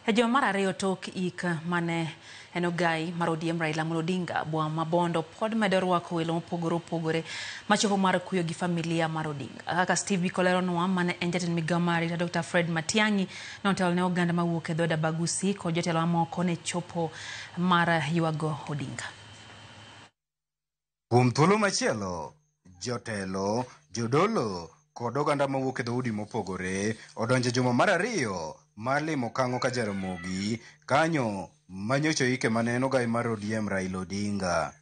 Joma mar ariyo tok ik mane en ogai mar ODM Raila Amolo Odinga bwa mabondo pod medo rwako welo mopogore opogore machopo mar kuyo gi familia mar Odinga. Kaka Steve Biko leronwa mane en jatend migao mar arita Dr. Fred Matiang'i notelo ne oganda mawuok e dhood Abagusi kod jotelo mamoko ne chopo mar yuago Odinga. Kuom thuolo machielo, jotelo, jodolo kod oganda mawuok e dhoudi mopogore odonjo juma mar ariyo mar limo Kang'o ka Jaramogi kanyo manyocho ike mane en ogai mar ODM Raila Odinga.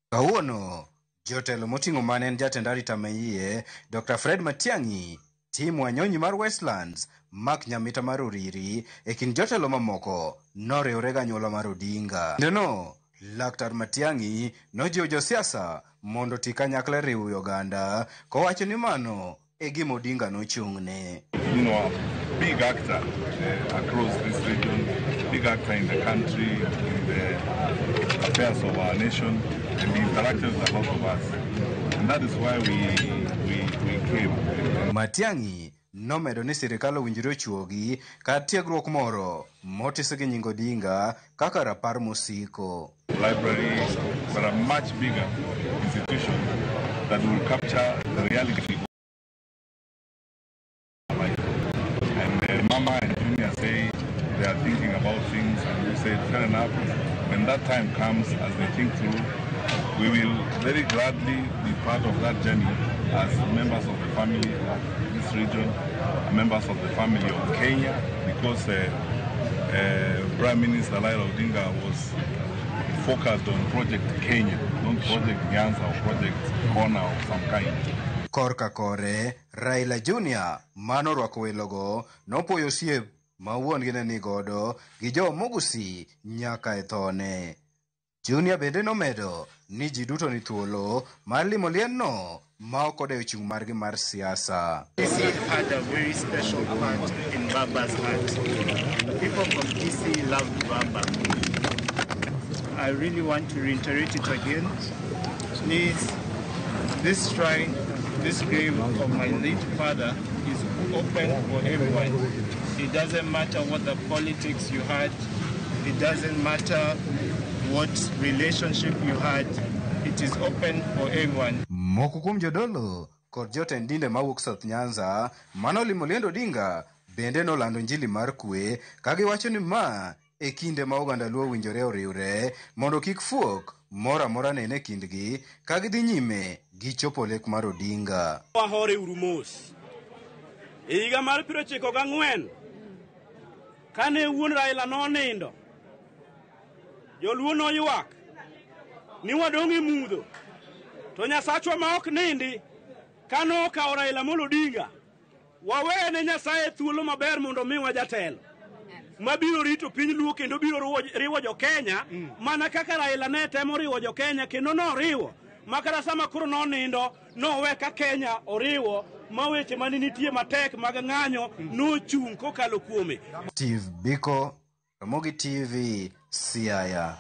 Kawuono, jotelo moting'o mane en jatend arita mayie Dr. Fred Matiang'i, Tim Wanyonyi mar Westlands, Mark Nyamita mar Uriri e kind jotelo mamoko noriwore ganyuola mar Odinga. Ndeno, Laktar Matiang'i nojiwo josiasa mondo ti kanyakla riwo oganda kowacho ni mano e gima Odinga nochung'ne. Big actor across this region, big actor in the country, in the affairs of our nation, and he interacted with a lot of us. And that is why we came. Matiang'i nomedo ni sirikal owinjore ochuogi kar tiegruok moro motis gi nying Odinga kaka rapar mosiko. Libraries are a much bigger institution that will capture the reality. And Mama and Junior say they are thinking about things, and we say fair enough. When that time comes, as they think through, we will very gladly be part of that journey as members of the family of this region, members of the family of Kenya, because Prime Minister Raila Odinga was focused on Project Kenya, not Project Nyanza or Project Corner of some kind. Korka kore, Raila Junior, mano rwako welogo, nopuoyo siep ma wuon gi ne ni godo gi jo Mogusi nyaka e thone. Junior bende nomedo ni ji duto ni thuolo mar limo lienno ma ok odewo chung' margi mar siasa. DC had a very special part in Baba's heart. The people from DC loved Baba. I really want to reiterate it again. Please, this shrine, this grave of my late father is open for everyone. It doesn't matter what the politics you had. It doesn't matter what relationship you had. It is open for everyone. Moko kuom jodolo kod jotend dinde mawuok South Nyanza mano limo liend Odinga bende nolando njili mar kwe kagiwacho ni ma e kinde ma oganda Luo winjore oriwre mondo kik fuok mora mora nene kindgi ka gidhi nyime gi chopo lek mar Odinga. Wahore urumos. Higa mar 94 kane wuon Raila nonindo, joluo noywak ni wadong' e mudho, to Nyasachwa ma ok nindi kano okawo Raila Amolo Odinga wawene Nyasaye thuolo maber mondo miwa jatelo mabiro rito piny Luo kendo biro riwo jo Kenya mana kaka Raila ne temo riwo jo Kenya kendo noriwo makara sama koro nonindo nowe ka Kenya oriwo maweche mane nitie matek mag ng'anyo nochung' kokalo kuome. Steve Biko, Ramogi TV, Siaya.